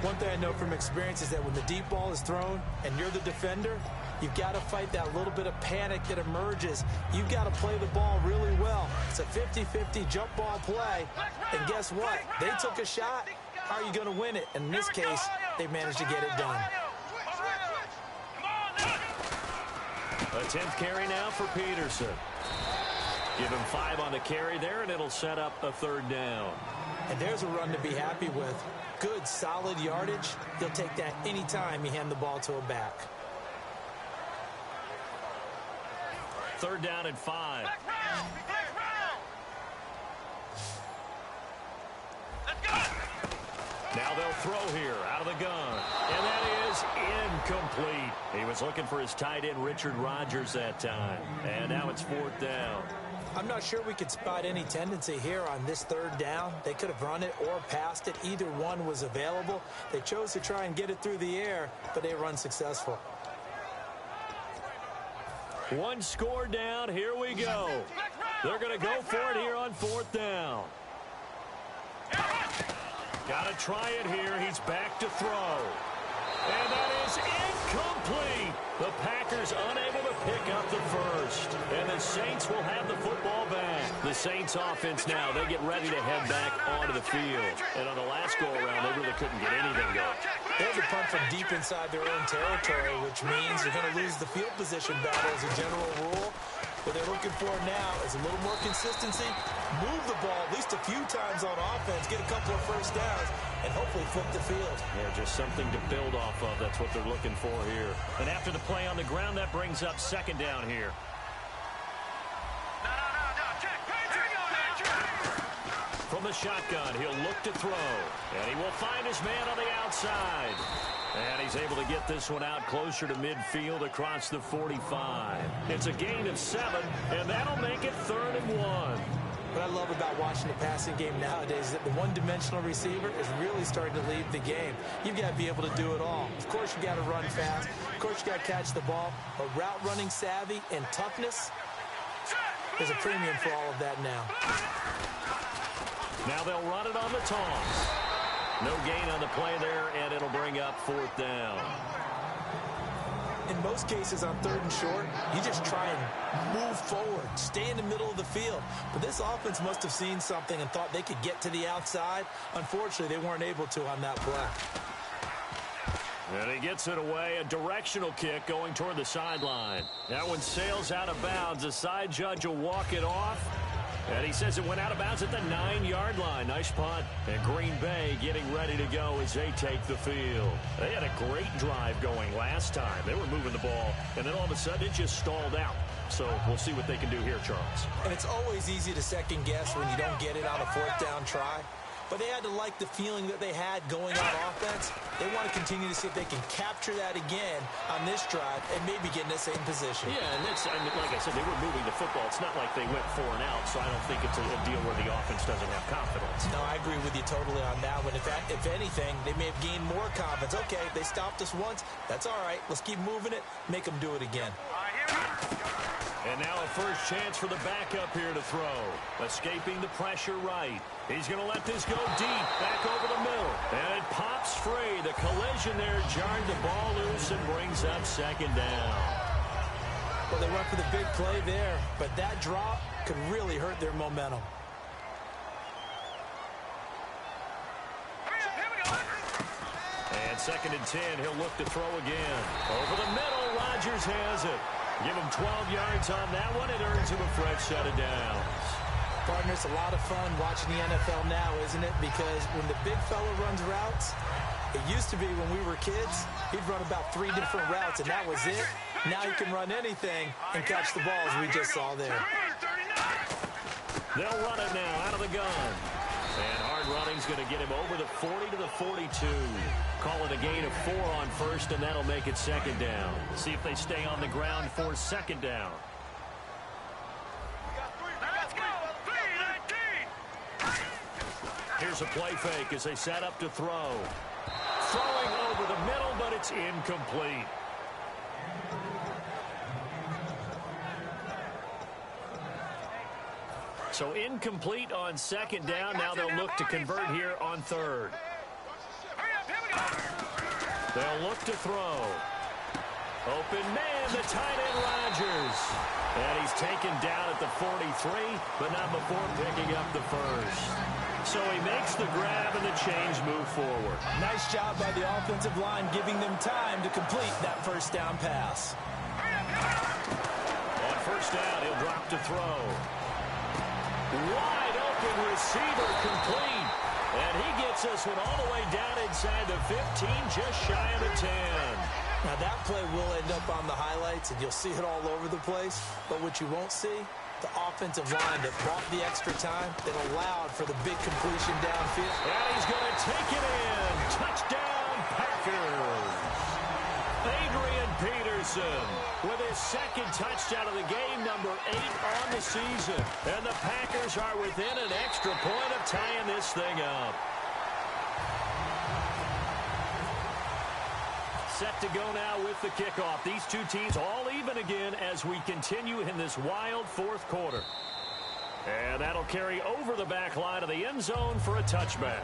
One thing I know from experience is that when the deep ball is thrown and you're the defender, you've got to fight that little bit of panic that emerges. You've got to play the ball really well. It's a 50-50 jump ball play. And guess what? They took a shot. How are you going to win it? And in this case, they managed to get it done. A 10th carry now for Peterson. Give him 5 on the carry there, and it'll set up a 3rd down. And there's a run to be happy with. Good, solid yardage. They'll take that anytime you hand the ball to a back. 3rd down and 5. Now they'll throw here out of the gun. And that is incomplete. He was looking for his tight end, Richard Rodgers, that time. And now it's 4th down. I'm not sure we could spot any tendency here on this 3rd down. They could have run it or passed it. Either one was available. They chose to try and get it through the air, but they were unsuccessful. 1 score down. Here we go. They're going to go for it here on 4th down. Got to try it here. He's back to throw. And that is incomplete. The Packers unable to pick up the 1st. first. And the Saints will have the football back. The Saints offense now, they get ready to head back onto the field. And on the last go-around, they really couldn't get anything going. They had to punt from deep inside their own territory, which means they're going to lose the field position battle as a general rule. What they're looking for now is a little more consistency, move the ball at least a few times on offense, get a couple of first downs, and hopefully flip the field. Yeah, just something to build off of. That's what they're looking for here. And after the play on the ground, that brings up second down here. From the shotgun, he'll look to throw. And he will find his man on the outside. And he's able to get this one out closer to midfield across the 45. It's a gain of 7, and that'll make it 3rd and 1. What I love about watching the passing game nowadays is that the one-dimensional receiver is really starting to lead the game. You've got to be able to do it all. Of course, you got to run fast. Of course, you got to catch the ball. But route running savvy and toughness, there's a premium for all of that now. Now they'll run it on the toss. No gain on the play there, and it'll bring up 4th down. In most cases on 3rd and short, you just try and move forward, stay in the middle of the field. But this offense must have seen something and thought they could get to the outside. Unfortunately, they weren't able to on that play. And he gets it away, a directional kick going toward the sideline. That one sails out of bounds. The side judge will walk it off. And he says it went out of bounds at the 9-yard line. Nice punt. And Green Bay getting ready to go as they take the field. They had a great drive going last time. They were moving the ball, and then all of a sudden it just stalled out. So we'll see what they can do here, Charles. And it's always easy to second guess when you don't get it on a 4th down try. But they had to like the feeling that they had going on offense. They want to continue to see if they can capture that again on this drive and maybe get in the same position. Yeah, and like I said, they were moving the football. It's not like they went 4 and out, so I don't think it's a deal where the offense doesn't have confidence. No, I agree with you totally on that one. If anything, they may have gained more confidence. Okay, they stopped us once. That's all right. Let's keep moving it. Make them do it again. And now a first chance for the backup here to throw. Escaping the pressure right. He's going to let this go deep, back over the middle. And it pops free. The collision there jarred the ball loose and brings up 2nd down. Well, they went for the big play there, but that drop could really hurt their momentum. And 2nd and 10, he'll look to throw again. Over the middle, Rodgers has it. Give him 12 yards on that one. It earns him a fresh set of downs. Partner, it's a lot of fun watching the NFL now, isn't it? Because when the big fella runs routes, it used to be when we were kids, he'd run about 3 different routes, and that was it. Now he can run anything and catch the ball, as we just saw there. They'll run it now out of the gun. And hard running's going to get him over the 40 to the 42. Call it a gain of 4 on first, and that'll make it 2nd down. See if they stay on the ground for 2nd down. Here's a play fake as they set up to throw. Throwing over the middle, but it's incomplete. So incomplete on 2nd down. Now they'll look to convert here on 3rd. They'll look to throw. Open man, the tight end Rodgers. And he's taken down at the 43, but not before picking up the first. So he makes the grab and the change move forward. Nice job by the offensive line, giving them time to complete that 1st down pass. On 1st down, he'll drop to throw. Wide open receiver complete. And he gets this one all the way down inside the 15, just shy of the 10. Now that play will end up on the highlights, and you'll see it all over the place. But what you won't see, the offensive line that brought the extra time, that allowed for the big completion downfield. And he's going to take it in. Touchdown, Packers. Adrian Peterson with his 2nd touchdown of the game, number 8 on the season. And the Packers are within an extra point of tying this thing up. Set to go now with the kickoff. These two teams all even again as we continue in this wild 4th quarter. And that'll carry over the back line of the end zone for a touchback.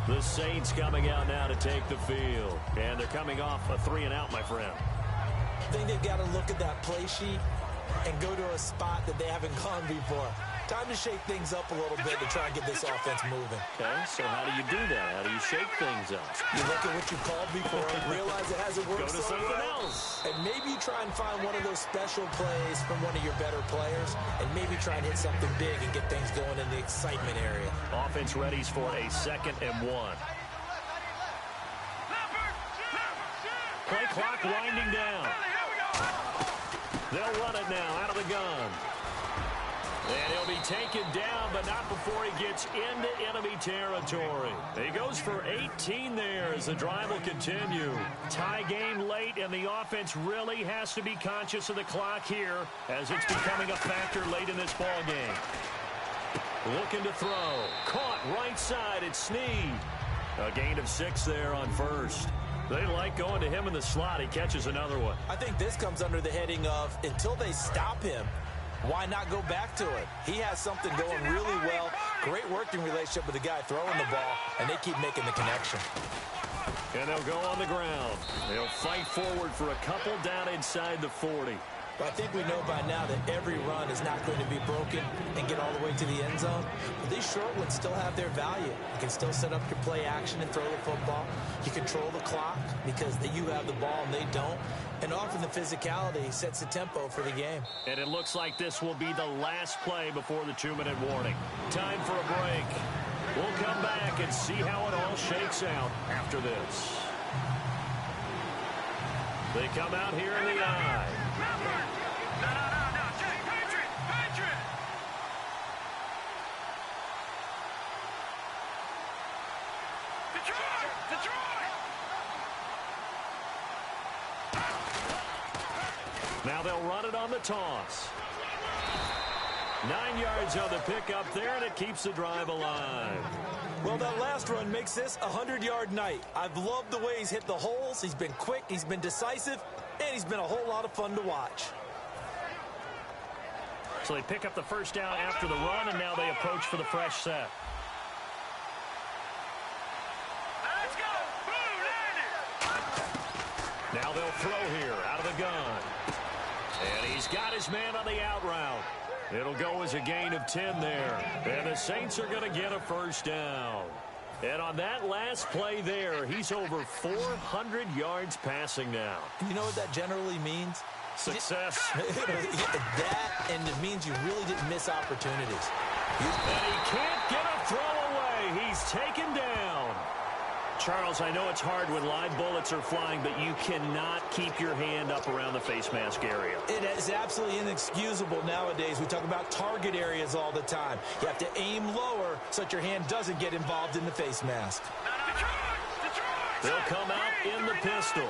The Saints coming out now to take the field. And they're coming off a 3 and out, my friend. I think they've got to look at that play sheet and go to a spot that they haven't gone before. Time to shake things up a little bit to try and get this offense moving. Okay, so how do you do that? How do you shake things up? You look at what you called before, realize it hasn't worked. Go to something else. And maybe you try and find one of those special plays from one of your better players, and maybe try and hit something big and get things going in the excitement area. Offense readies for a 2nd and 1. Play clock winding down. They'll run it now out of the gun. And he'll be taken down, but not before he gets into enemy territory. He goes for 18 there as the drive will continue. Tie game late, and the offense really has to be conscious of the clock here as it's becoming a factor late in this ball game. Looking to throw. Caught right side. It's Snead. A gain of 6 there on first. They like going to him in the slot. He catches another one. I think this comes under the heading of until they stop him, why not go back to it? He has something going really well. Great working relationship with the guy throwing the ball, and they keep making the connection. And they'll go on the ground. They'll fight forward for a couple down inside the 40. But I think we know by now that every run is not going to be broken and get all the way to the end zone. But these short ones still have their value. You can still set up your play action and throw the football. You control the clock because you have the ball and they don't. And often the physicality sets the tempo for the game. And it looks like this will be the last play before the 2-minute warning. Time for a break. We'll come back and see how it all shakes out after this. They come out here in the eye. Now they'll run it on the toss. 9 yards on the pickup there, and it keeps the drive alive. Well, that last run makes this a 100-yard night. I've loved the way he's hit the holes. He's been quick, he's been decisive, and he's been a whole lot of fun to watch. So they pick up the first down after the run, and now they approach for the fresh set. Let's go! Boom, Now they'll throw here out of the gun. And he's got his man on the out route. It'll go as a gain of 10 there. And the Saints are going to get a first down. And on that last play there, he's over 400 yards passing now. You know what that generally means? Success. That, and it means you really didn't miss opportunities. And he can't get a throw away. He's taken down. Charles, I know it's hard when live bullets are flying, but you cannot keep your hand up around the face mask area. It is absolutely inexcusable nowadays. We talk about target areas all the time. You have to aim lower so that your hand doesn't get involved in the face mask. They'll come out in the pistol.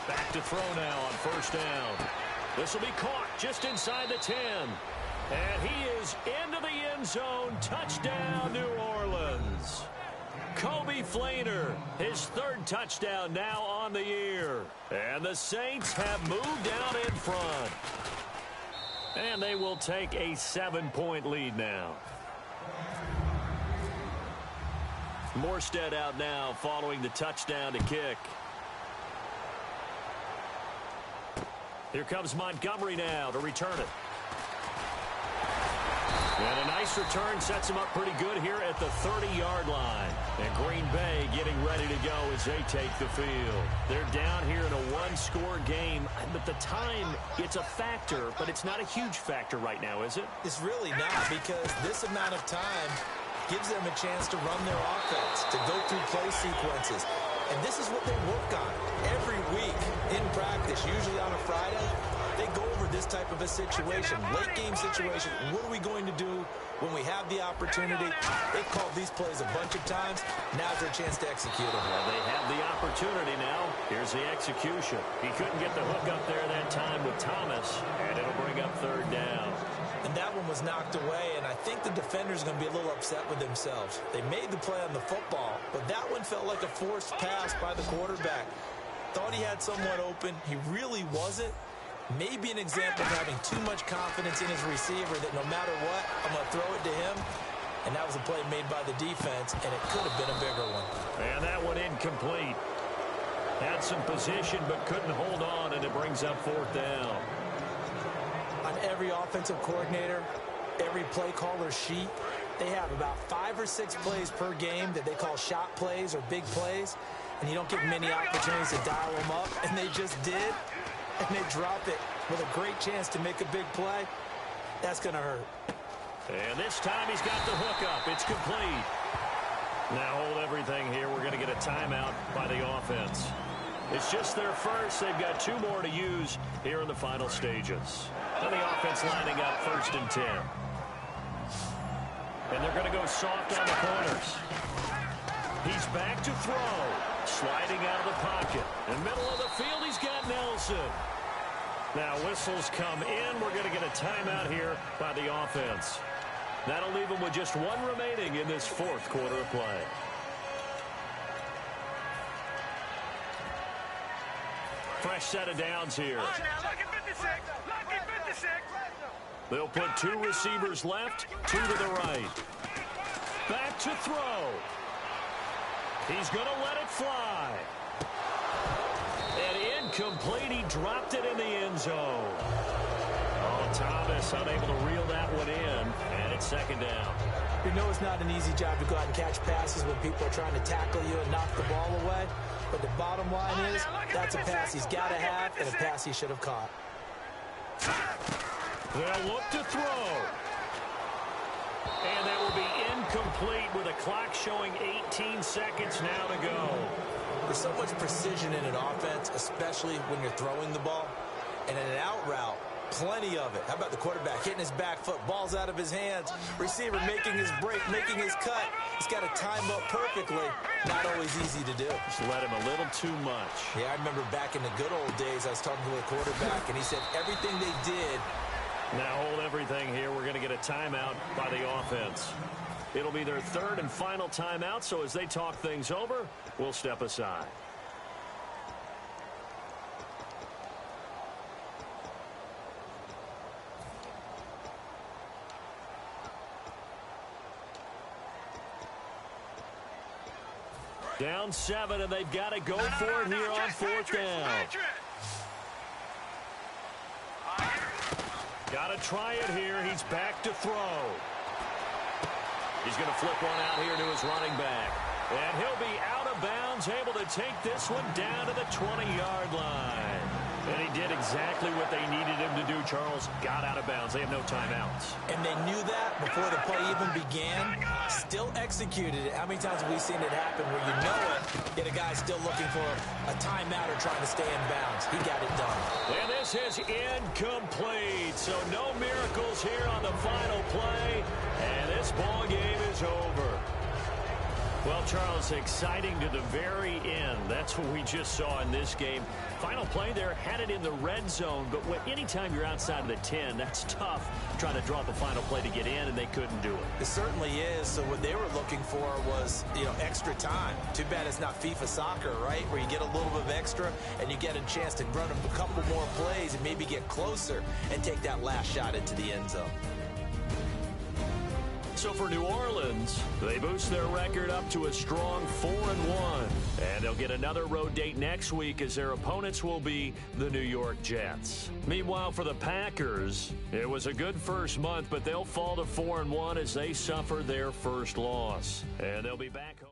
Back to throw now on first down. This will be caught just inside the 10. And he is into the end zone. Touchdown, New Orleans. Kobe Flainer, his 3rd touchdown now on the year. And the Saints have moved out in front. And they will take a 7-point lead now. Morstead out now following the touchdown to kick. Here comes Montgomery now to return it. And a nice return sets him up pretty good here at the 30-yard line. And Green Bay getting ready to go as they take the field. They're down here in a 1-score game. But the time, it's a factor, but it's not a huge factor right now, is it? It's really not, because this amount of time gives them a chance to run their offense, to go through play sequences. And this is what they work on every week in practice, usually on a Friday. They go over this type of a situation, late game situation. What are we going to do when we have the opportunity? They've called these plays a bunch of times. Now's their chance to execute them. Well, they have the opportunity now. Here's the execution. He couldn't get the hook up there that time with Thomas, and it'll bring up 3rd down. And that one was knocked away, and I think the defender's going to be a little upset with themselves. They made the play on the football, but that one felt like a forced pass by the quarterback. Thought he had someone open. He really wasn't. Maybe an example of having too much confidence in his receiver that no matter what, I'm going to throw it to him. And that was a play made by the defense, and it could have been a bigger one. And that one incomplete. Had some position but couldn't hold on, and it brings up 4th down. On every offensive coordinator, every play caller sheet, they have about 5 or 6 plays per game that they call shot plays or big plays, and you don't get many opportunities to dial them up, and they just did, and they drop it with a great chance to make a big play. That's going to hurt. And this time he's got the hook up. It's complete. Now hold everything here. We're going to get a timeout by the offense. It's just their first. They've got 2 more to use here in the final stages. And the offense lining up 1st and 10. And they're going to go soft on the corners. He's back to throw. Sliding out of the pocket. In the middle of the field, he's got Nelson. Now whistles come in. We're going to get a timeout here by the offense. That'll leave them with just 1 remaining in this 4th quarter of play. Fresh set of downs here. They'll put 2 receivers left, 2 to the right. Back to throw. He's going to let it fly. And incomplete. He dropped it in the end zone. Oh, Thomas unable to reel that one in, and it's 2nd down. You know it's not an easy job to go out and catch passes when people are trying to tackle you and knock the ball away. But the bottom line is, that's a pass he's got to have and a pass he should have caught. They'll look to throw. And that will be incomplete with a clock showing 18 seconds now to go. There's so much precision in an offense, especially when you're throwing the ball. And in an out route, plenty of it. How about the quarterback hitting his back foot, balls out of his hands, receiver making his break, making his cut. He's got to time up perfectly. Not always easy to do. Just let him a little too much. Yeah, I remember back in the good old days, I was talking to a quarterback, and he said everything they did. Now hold everything here. We're going to get a timeout by the offense. It'll be their 3rd and final timeout, so as they talk things over, we'll step aside. Down 7, and they've got to go for it here on 4th down. Got to try it here. He's back to throw. He's going to flip one out here to his running back. And he'll be out of bounds, able to take this one down to the 20-yard line. And he did exactly what they needed him to do, Charles. Got out of bounds. They have no timeouts. And they knew that before the play even began. Still executed it. How many times have we seen it happen where you know it, yet a guy's still looking for a timeout or trying to stay in bounds? He got it done. And this is incomplete. So no miracles here on the final play. And this ball game is over. Well, Charles, exciting to the very end. That's what we just saw in this game. Final play there, had it in the red zone, but anytime you're outside of the 10, that's tough trying to draw up a final play to get in, and they couldn't do it. It certainly is. So what they were looking for was, extra time. Too bad it's not FIFA soccer, right, where you get a little bit of extra and you get a chance to run a couple more plays and maybe get closer and take that last shot into the end zone. So for New Orleans, they boost their record up to a strong 4-1. And they'll get another road date next week as their opponents will be the New York Jets. Meanwhile, for the Packers, it was a good first month, but they'll fall to 4-1 as they suffer their first loss. And they'll be back home.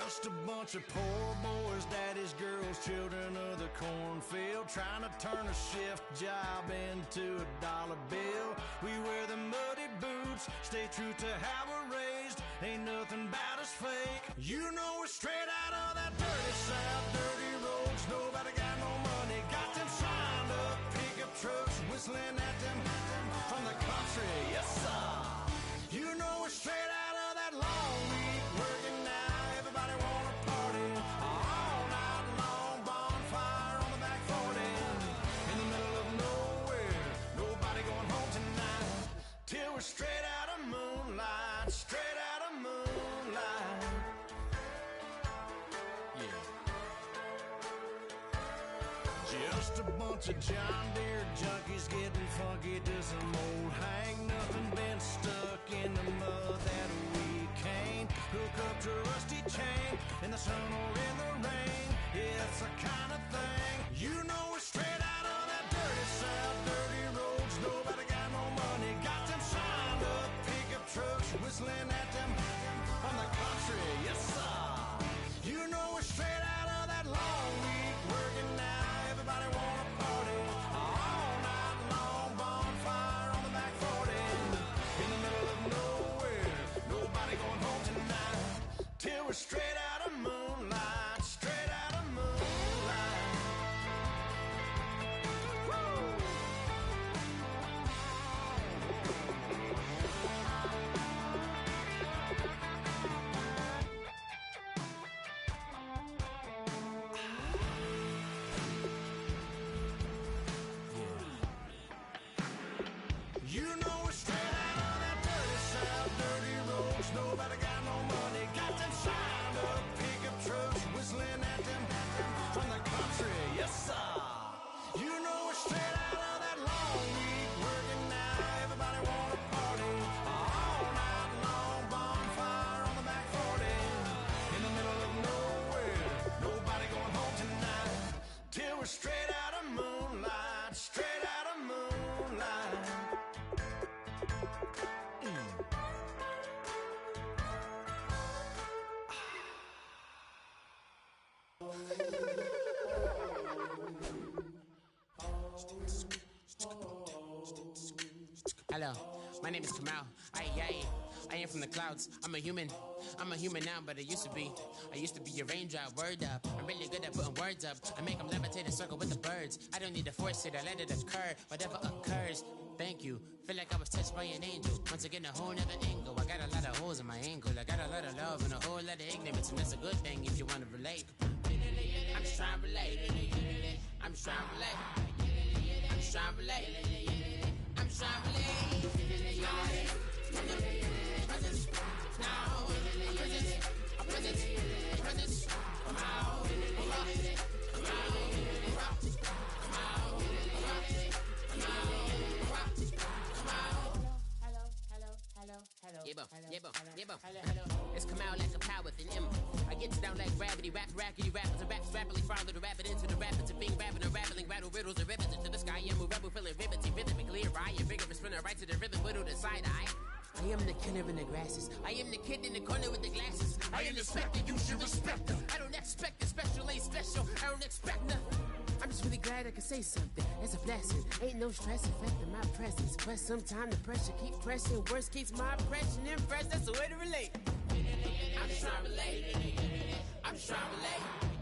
Just a bunch of poor boys, daddies, girls, children of the cornfield, trying to turn a shift job into a dollar bill. We wear the muddy boots, stay true to how we're raised. raised, ain't nothing about us fake. You know we're straight out of that dirty South, dirty roads, nobody got no money. Got them signed up, pickup trucks, whistling at them from the country, yes sir. You know we're straight out of that long week, working now, everybody wanna party. All night long, bonfire on the back 40. In the middle of nowhere, nobody going home tonight. Till we're straight out of moonlight, straight out of moonlight. Yeah. Just a bunch of John Deere junkies getting funky to some old hang. Nothing been stuck in the mud that we can't hook up to a rusty chain in the sun or in the rain. Yeah, it's the kind of thing. You know we're straight out of that dirty South, dirty roads, nobody got no money. Got them signed up, pickup trucks, whistling at them from the country, yes sir. You know we're straight out of that long week, working now, everybody wanna party. All night long, bonfire on the back 40. In the middle of nowhere, nobody going home tonight. Till we're straight out of moonlight, straight out of moonlight. Woo! You know we're straight out of that dirty South, dirty roads, nobody got no money. Got them signed up, pickup trucks, whistling at them from the country, yes sir. You know we're straight out of that long week, working now, everybody wanna party. All night long, bonfire on the back 40. In the middle of nowhere, nobody going home tonight. Till we're straight out of moonlight, straight out of moonlight. Hello, my name is Kamal. I am from the clouds. I'm a human now, but I used to be a raindrop, word up. I'm really good at putting words up. I make them levitate and circle with the birds. I don't need to force it, I let it occur. Whatever occurs, thank you. Feel like I was touched by an angel. Once again, a whole nother angle. I got a lot of holes in my ankle. I got a lot of love and a whole lot of ignorance, and that's a good thing if you want to relate. I'm just trying to relate. I'm just trying to relate. I'm just trying to relate. I'm just trying to relate. It's come out like a power with an M. I get it down like gravity, rackety rappers and raps rapidly follow the rabbit into the rapids of being rapping and rattling, rattle riddles and rivets into the sky. I'm a rebel feeling riveting, rhythmically clear. I am vigorous, spinner right to the rhythm, widow to side eye. I am the killer in the grasses. I am the kid in the corner with the glasses. I am the spectre, you should respect her. I don't expect the special, ain't special. I don't expect nothing. I'm just really glad I can say something. It's a blessing. Ain't no stress affecting my presence. But sometimes the pressure keeps pressing. Worst keeps my impression impressed. That's the way to relate. I'm just trying to relate. I'm just trying to relate.